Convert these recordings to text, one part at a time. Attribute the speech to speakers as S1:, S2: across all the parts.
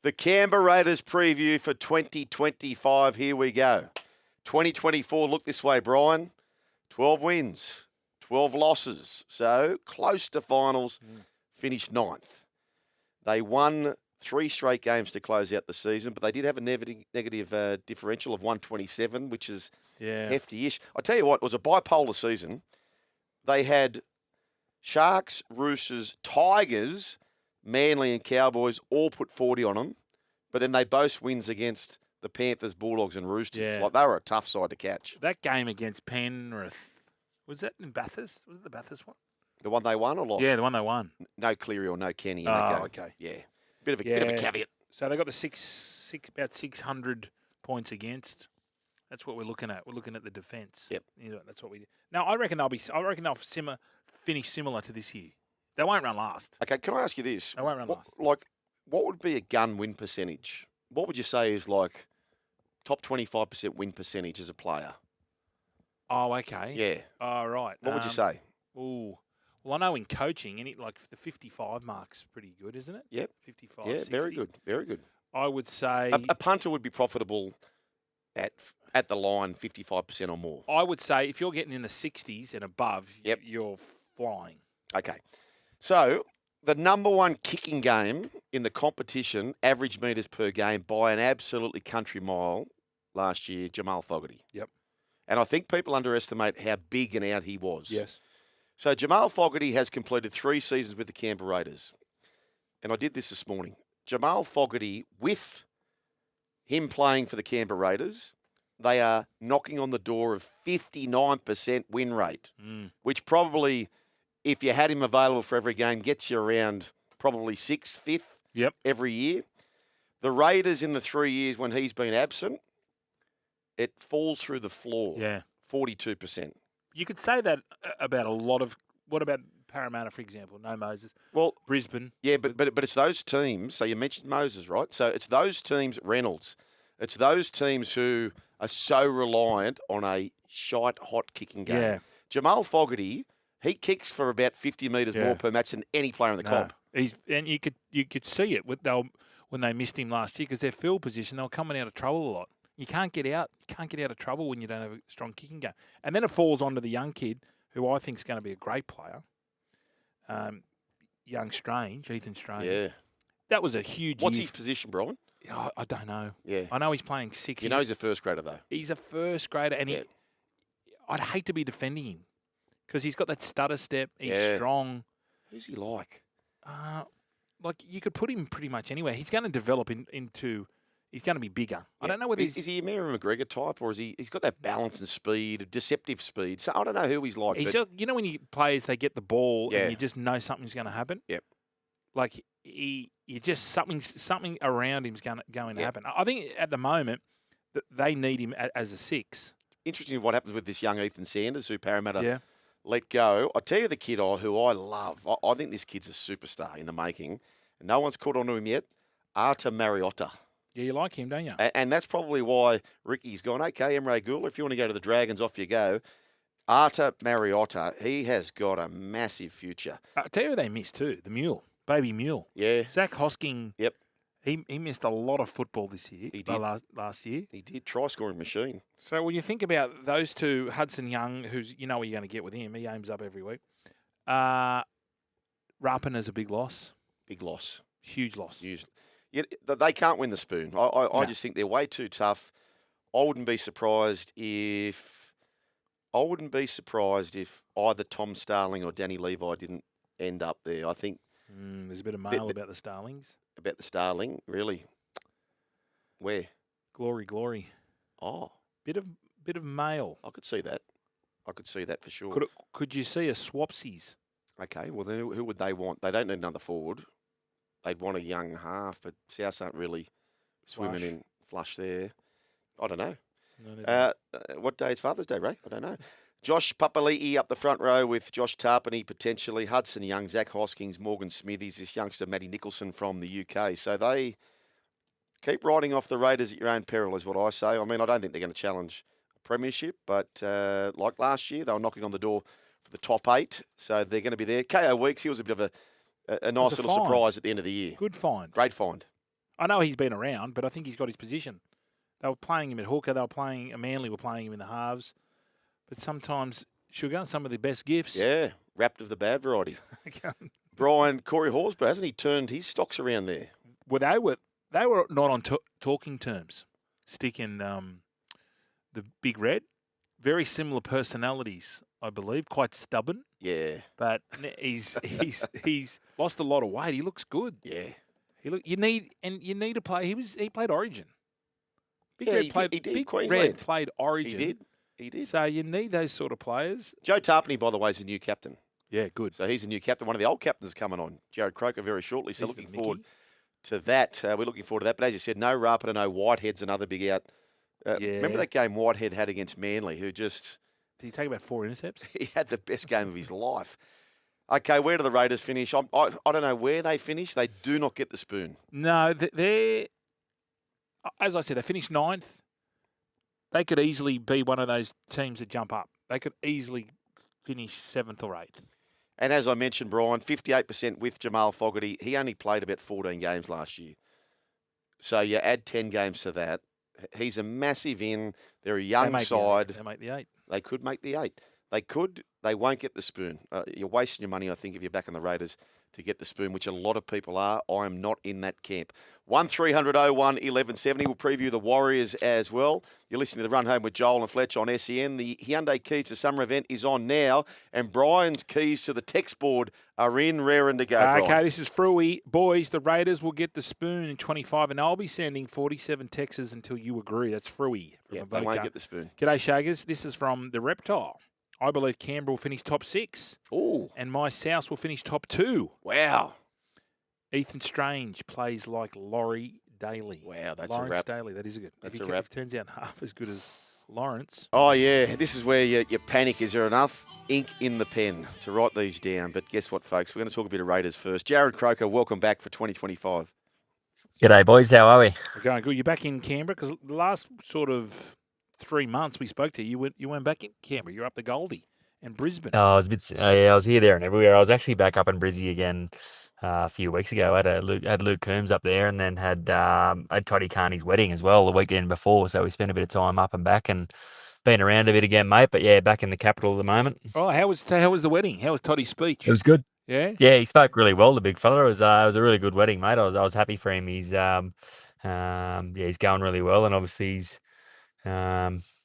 S1: The Canberra Raiders preview for 2025. Here we go. 2024, look this way, Brian. 12 wins, 12 losses. So close to finals, finished ninth. They won 3 straight games to close out the season, but they did have a negative differential of 127, which is hefty-ish. I tell you what, it was a bipolar season. They had Sharks, Roosters, Tigers, Manly and Cowboys all put 40 on them, but then they both wins against the Panthers, Bulldogs and Roosters.
S2: Yeah.
S1: Like, they were a tough side to catch.
S2: That game against Penrith, was that in Bathurst? Was it the Bathurst one?
S1: The one they won or lost?
S2: Yeah, the one they won.
S1: No Cleary or no Kenny in that game.
S2: Okay.
S1: Yeah. Bit of a caveat.
S2: So they got the about 600 points against. That's what we're looking at. We're looking at the defence.
S1: Yep.
S2: That's what we do. Now I reckon they'll finish similar to this year. They won't run last.
S1: Okay, can I ask you this?
S2: They won't run last.
S1: What would be a gun win percentage? What would you say is like top 25% win percentage as a player?
S2: Oh, okay.
S1: Yeah.
S2: Oh, right.
S1: What would you say?
S2: Ooh. Well, I know in coaching, the 55 mark's pretty good, isn't it?
S1: Yep.
S2: 55,
S1: Yeah,
S2: 60.
S1: very good. Very good.
S2: I would say...
S1: A punter would be profitable at the line 55% or more.
S2: I would say if you're getting in the 60s and above, you're flying.
S1: Okay. So, the number one kicking game in the competition, average metres per game, by an absolutely country mile last year, Jamal Fogarty.
S2: Yep.
S1: And I think people underestimate how big and out he was.
S2: Yes.
S1: So, Jamal Fogarty has completed 3 seasons with the Canberra Raiders. And I did this morning. Jamal Fogarty, with him playing for the Canberra Raiders, they are knocking on the door of 59% win rate, which probably, if you had him available for every game, gets you around probably 6th, 5th every year. The Raiders in the 3 years when he's been absent, it falls through the floor.
S2: Yeah.
S1: 42%.
S2: You could say that about a lot of... What about Parramatta, for example? No Moses.
S1: Well,
S2: Brisbane.
S1: Yeah, but it's those teams. So you mentioned Moses, right? So it's those teams, Reynolds. It's those teams who are so reliant on a shite hot kicking game.
S2: Yeah.
S1: Jamal Fogarty, he kicks for about 50 metres more per match than any player in the comp.
S2: And you could see it when they missed him last year because their field position, they were coming out of trouble a lot. You can't get out. You can't get out of trouble when you don't have a strong kicking game. And then it falls onto the young kid, who I think is going to be a great player. Young Strange, Ethan Strange.
S1: Yeah.
S2: That was a huge
S1: What's his position, Brian?
S2: I don't know.
S1: Yeah.
S2: I know he's playing 6.
S1: You know he's a first grader, though.
S2: He's a first grader, and I'd hate to be defending him because he's got that stutter step. He's strong.
S1: Who's he like?
S2: You could put him pretty much anywhere. He's going to develop into... He's going to be bigger. Yeah. I don't know whether
S1: is he a Mary McGregor type, or is he's got that balance and speed, deceptive speed. So I don't know who he's like.
S2: He's just, when players, they get the ball and you just know something's going to happen.
S1: Yep.
S2: Like you just something around him's going to happen. I think at the moment they need him as a 6.
S1: Interesting what happens with this young Ethan Sanders, who Parramatta let go. I tell you, the kid who I love. I think this kid's a superstar in the making. And no one's caught on to him yet. Ata Mariota.
S2: Yeah, you like him, don't you?
S1: And that's probably why Ricky's gone, okay, Emre Gula, if you want to go to the Dragons, off you go. Ata Mariota, he has got a massive future.
S2: I'll tell you who they missed too, the Mule, baby Mule.
S1: Yeah.
S2: Zac Hosking.
S1: Yep.
S2: He missed a lot of football this year.
S1: He did.
S2: Last year.
S1: He did. Try-scoring machine.
S2: So when you think about those two, Hudson Young, who's what you're going to get with him. He aims up every week. Rapana's a big loss.
S1: Big loss.
S2: Huge loss.
S1: Yeah, they can't win the spoon. I just think they're way too tough. I wouldn't be surprised if either Tom Starling or Danny Levi didn't end up there. I think
S2: there's a bit of mail about the Starlings.
S1: About the Starling, really? Where?
S2: Glory.
S1: Oh,
S2: bit of mail.
S1: I could see that. For sure.
S2: Could you see a Swapsies?
S1: Okay, well then who would they want? They don't need another forward. They'd want a young half, but South aren't really swimming in flush there. I don't know. What day is Father's Day, Ray? I don't know. Josh Papali'i up the front row with Josh Tarpany potentially, Hudson Young, Zac Hoskings, Morgan Smithies, this youngster Matty Nicholson from the UK. So they keep riding off the Raiders at your own peril is what I say. I mean, I don't think they're going to challenge a premiership, but like last year, they were knocking on the door for the top 8, so they're going to be there. Kaeo Weekes, he was a bit of a nice little surprise at the end of the year.
S2: Good find.
S1: Great find.
S2: I know he's been around, but I think he's got his position. They were playing him at hooker. They were playing Manly were playing him in the halves. But sometimes, Sugar, some of the best gifts.
S1: Yeah, wrapped of the bad variety. Brian, Corey Horsburgh, hasn't he turned his stocks around there?
S2: Well, they were not on talking terms. Stick and the Big Red, very similar personalities, I believe. Quite stubborn.
S1: Yeah,
S2: but he's lost a lot of weight. He looks good.
S1: yeah.
S2: You need to play. He played Origin. Big
S1: Yeah,
S2: Red
S1: he
S2: played.
S1: did.
S2: Big
S1: Queensland.
S2: Red played Origin.
S1: He did.
S2: So you need those sort of players.
S1: Joe Tarpany, by the way, is the new captain.
S2: Yeah, good.
S1: So he's the new captain. One of the old captains coming on, Jarrod Croker, very shortly. So
S2: He's
S1: looking
S2: the
S1: forward
S2: Mickey.
S1: to that. We're looking forward to that. But as you said, no Rapana, no Whitehead's another big out.
S2: Yeah.
S1: Remember that game Whitehead had against Manly, who just
S2: Did he take about 4 intercepts?
S1: he had the best game of his life. Okay, where do the Raiders finish? I don't know where they finish. They do not get the spoon.
S2: No, they're as I said, they finished 9th. They could easily be one of those teams that jump up. They could easily finish 7th or 8th.
S1: And as I mentioned, Brian, 58% with Jamal Fogarty. He only played about 14 games last year. So you add 10 games to that. He's a massive in. They're a young side.
S2: They make the 8.
S1: They could make the 8. They could. They won't get the spoon. You're wasting your money, I think, if you're back in the Raiders to get the spoon, which a lot of people are. I am not in that camp. 1300 01 1170. We'll preview the Warriors as well. You're listening to The Run Home with Joel and Fletch on SEN. The Hyundai Keys to Summer event is on now, and Brian's keys to the text board are in, raring to go.
S2: Okay,
S1: Brian.
S2: this is Fruey. Boys, the Raiders will get the spoon in 25, and I'll be sending 47 texts until you agree. That's Fruey from
S1: Yeah,
S2: Avoca.
S1: they won't get the spoon.
S2: G'day, Shaggers. This is from the Reptile. I believe Canberra will finish top 6,
S1: Oh,
S2: and my South will finish top 2.
S1: wow.
S2: Ethan Strange plays like Laurie Daly.
S1: Wow, that's
S2: Lawrence
S1: a wrap.
S2: Daly. That is good.
S1: That's
S2: if
S1: a
S2: he
S1: wrap.
S2: turns out half as good as Lawrence.
S1: Oh, yeah. This is where you panic. Is there enough ink in the pen to write these down? But guess what, folks? We're going to talk a bit of Raiders first. Jarrod Croker, welcome back for 2025.
S3: G'day, boys. How are we?
S2: We're going good. You're back in Canberra because the last sort of 3 months we spoke to you, you went back in Canberra. You're up to Goldie and Brisbane.
S3: I was a bit. Yeah, I was here, there, and everywhere. I was actually back up in Brizzy again a few weeks ago. I had Luke Coombs up there, and then had Toddy Carney's wedding as well the weekend before. So we spent a bit of time up and back and been around a bit again, mate. But yeah, back in the capital at the moment.
S2: Oh, how was the wedding? How was Toddy's speech?
S3: It was good.
S2: Yeah.
S3: Yeah, he spoke really well, the big fella. It was a really good wedding, mate. I was happy for him. He's he's going really well, and obviously he's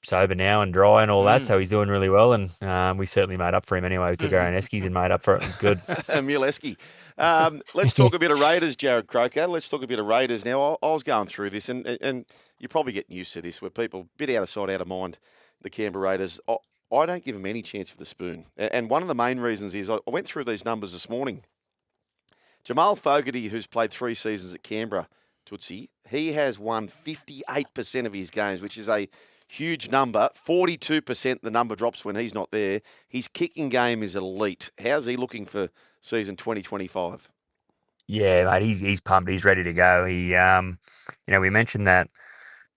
S3: sober now and dry and all that, so he's doing really well, and we certainly made up for him anyway. We took our own eskies and made up for it. It was good.
S1: Emil Esky. Let's talk a bit of Raiders, Jarrod Croker. Let's talk a bit of Raiders now. I was going through this, and you're probably getting used to this, where people, a bit out of sight, out of mind, the Canberra Raiders. I don't give them any chance for the spoon. And one of the main reasons is I went through these numbers this morning. Jamal Fogarty, who's played 3 seasons at Canberra, Tootsie, he has won 58% of his games, which is a huge number. 42% the number drops when he's not there. His kicking game is elite. How's he looking for season 2025?
S3: Yeah, mate, he's pumped. He's ready to go. He, we mentioned that.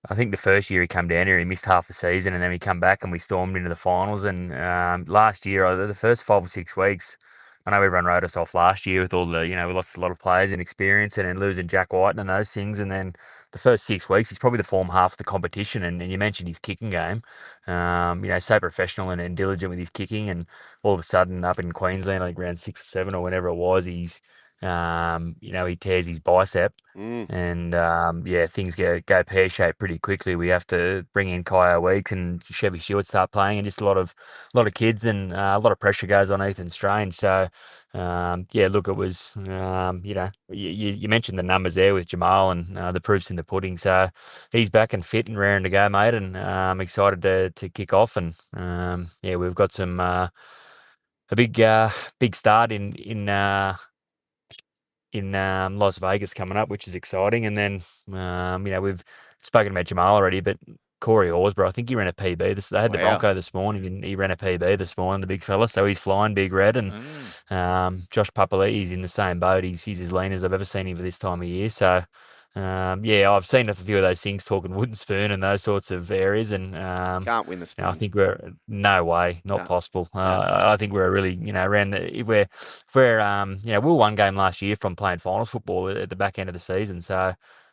S3: I think the first year he came down here, he missed half the season, and then we come back and we stormed into the finals. And last year, the first 5 or 6 weeks, I know everyone wrote us off last year with all the, we lost a lot of players and experience, and then losing Jack White and those things. And then the first 6 weeks, he's probably the form half of the competition. And you mentioned his kicking game, so professional and diligent with his kicking. And all of a sudden, up in Queensland, like around 6 or 7 or whenever it was, he's he tears his bicep, and things go pear shaped pretty quickly. We have to bring in Kaeo Weekes and Chevy Stewart start playing, and just a lot of kids, and a lot of pressure goes on Ethan Strange. So look, it was you mentioned the numbers there with Jamal, and the proof's in the pudding. So he's back and fit and raring to go, mate, and I'm excited to kick off. And we've got some a big start in Las Vegas coming up, which is exciting. And then, we've spoken about Jamal already, but Corey Horsburgh, I think he ran a PB. They had the Bronco this morning, and he ran a PB this morning, the big fella. So he's flying big red. And Josh Papali'i, he's in the same boat. He's as lean as I've ever seen him for this time of year. So, I've seen a few of those things, talking wooden spoon and those sorts of areas, and
S1: can't win the spoon.
S3: I think we're no way, not possible.
S1: No.
S3: I think we're really, around if we're we won one game last year from playing finals football at the back end of the season. So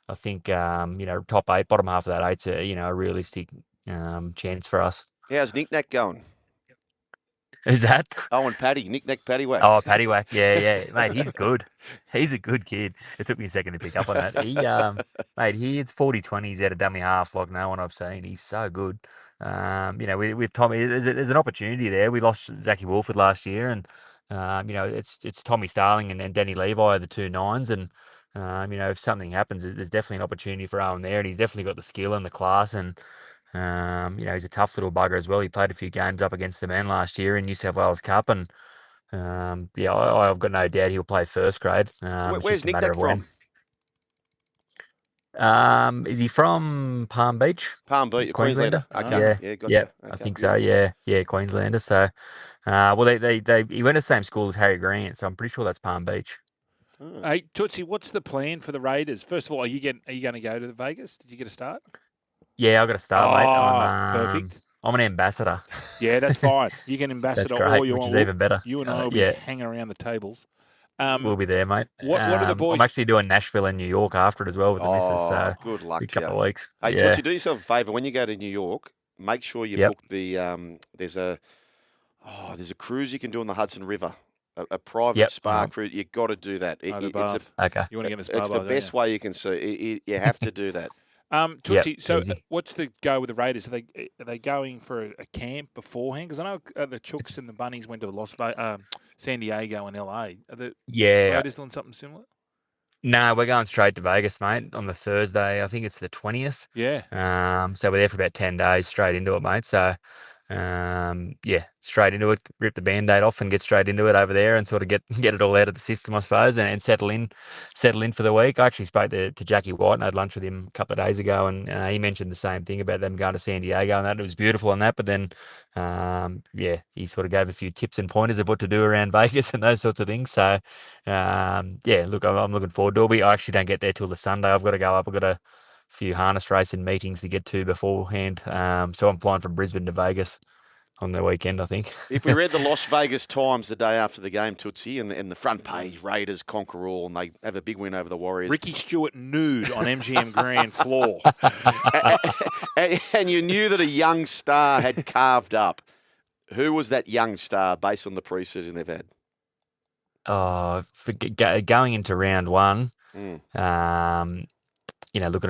S3: I think top 8, bottom half of that 8's a realistic chance for us.
S1: How's Nick Nack going?
S3: Who's that?
S1: Owen Paddy, Nick Nack Paddywhack.
S3: Oh, Paddywhack, yeah, mate, he's good. He's a good kid. It took me a second to pick up on that. Mate, he hits 40-20s out of dummy half like no one I've seen. He's so good. With Tommy, there's an opportunity there. We lost Zachy Wolford last year, and it's Tommy Starling and Danny Levi are the 2 9s, and if something happens, there's definitely an opportunity for Owen there, and he's definitely got the skill and the class, and he's a tough little bugger as well. He played a few games up against the men last year in New South Wales Cup, and I've got no doubt he'll play first grade.
S1: Where's Nick Nack from?
S3: Is he from Palm Beach?
S1: Palm Beach, Queenslander. Okay, yeah, gotcha.
S3: Yeah,
S1: okay.
S3: I think so. Yeah, Queenslander. So, he went to the same school as Harry Grant, so I'm pretty sure that's Palm Beach.
S1: Oh.
S2: Hey, Tootsie, what's the plan for the Raiders? First of all, are you going to go to Vegas? Did you get a start?
S3: Yeah, I've got to start, mate.
S2: Perfect.
S3: I'm an ambassador.
S2: Yeah, that's fine. You can ambassador,
S3: That's great,
S2: or you
S3: which
S2: want
S3: is even better.
S2: You and I will be hanging around the tables.
S3: We'll be there, mate.
S2: What are the boys?
S3: I'm actually doing Nashville and New York after it as well with the missus. So
S1: good luck
S3: a
S1: to
S3: couple
S1: you.
S3: of weeks.
S1: Hey,
S3: yeah.
S1: Tootsie, do yourself a favour. When you go to New York, make sure you book the there's a cruise you can do on the Hudson River. A private spa cruise. You've got to do that.
S2: Okay.
S3: Okay.
S2: You want to get in the spa?
S1: It's the best way you can see. You have to do that.
S2: Tootsie, so
S3: easy.
S2: what's the go with the Raiders? Are they going for a camp beforehand? Because I know the Chooks and the Bunnies went to San Diego and LA. Are the Raiders doing something similar?
S3: No, we're going straight to Vegas, mate, on the Thursday. I think it's the 20th.
S2: Yeah.
S3: So we're there for about 10 days, straight into it, mate. So, straight into it, rip the Band-Aid off and get straight into it over there and sort of get it all out of the system, I suppose, and settle in for the week. I actually spoke to Jackie White and I had lunch with him a couple of days ago, and he mentioned the same thing about them going to San Diego and that. It was beautiful and that, but then, he sort of gave a few tips and pointers of what to do around Vegas and those sorts of things. So, look, I'm looking forward to it. I actually don't get there till the Sunday. I've got to go up. I've got a few harness racing meetings to get to beforehand. So I'm flying from Brisbane to Vegas on the weekend, I think.
S1: If we read the Las Vegas Times the day after the game, Tootsie, and the front page, Raiders conquer all, and they have a big win over the Warriors.
S2: Ricky Stewart nude on MGM Grand floor.
S1: and you knew that a young star had carved up. Who was that young star based on the preseason they've had?
S3: Going into round one, looking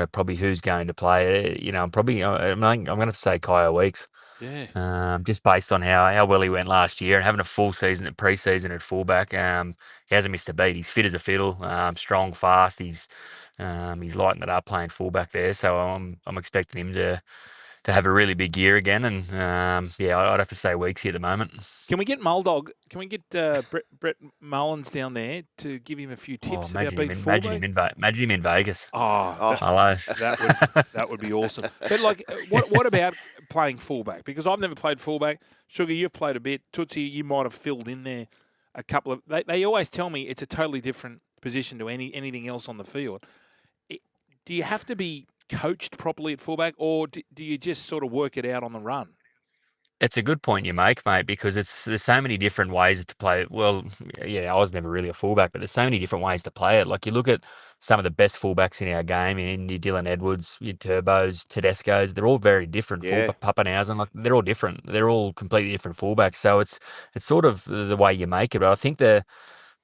S3: at probably who's going to play, I'm going to say Kaeo Weekes.
S2: Yeah.
S3: Just based on how well he went last year and having a full season at pre-season at fullback, he hasn't missed a beat. He's fit as a fiddle, strong, fast. He's lighting it up playing fullback there. So I'm expecting him to have a really big year again. And I'd have to say Weekes at the moment.
S2: Can we get Muldog? Can we get Brett Mullins down there to give him a few tips about being fullback?
S3: Imagine him in Vegas.
S2: Hello. That would be awesome. But what about playing fullback? Because I've never played fullback. Sugar, you've played a bit. Tootsie, you might have filled in there a couple of. They always tell me it's a totally different position to anything else on the field. Do you have to be coached properly at fullback, or do you just sort of work it out on the run?
S3: It's a good point you make, mate, because there's so many different ways to play it. Well, I was never really a fullback, but there's so many different ways to play it. Like you look at some of the best fullbacks in our game, in your Dylan Edwards, your Turbos, Tedesco's, they're all very different.
S1: Yeah.
S3: Pappenhausen, they're all different. They're all completely different fullbacks. So it's sort of the way you make it. But I think the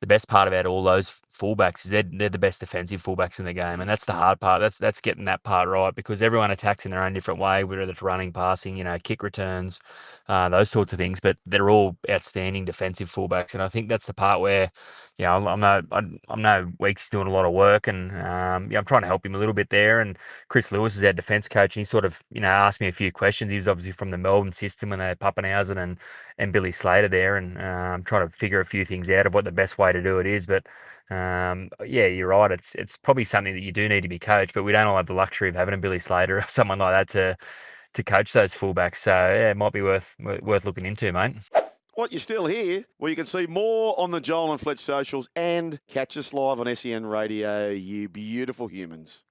S3: best part about all those fullbacks is they're the best defensive fullbacks in the game, and that's the hard part. That's getting that part right, because everyone attacks in their own different way, whether it's running, passing, kick returns, those sorts of things. But they're all outstanding defensive fullbacks, and I think that's the part where, I know Weekes is doing a lot of work, and I'm trying to help him a little bit there. And Chris Lewis is our defence coach, and he sort of asked me a fey questions. He was obviously from the Melbourne system when they had Pappenhausen and Billy Slater there, and I'm trying to figure a few things out of what the best way to do it is. But you're right. It's probably something that you do need to be coached, but we don't all have the luxury of having a Billy Slater or someone like that to coach those fullbacks. So it might be worth looking into, mate.
S1: What, you're still here? Well, you can see more on the Joel and Fletch socials and catch us live on SEN Radio, you beautiful humans.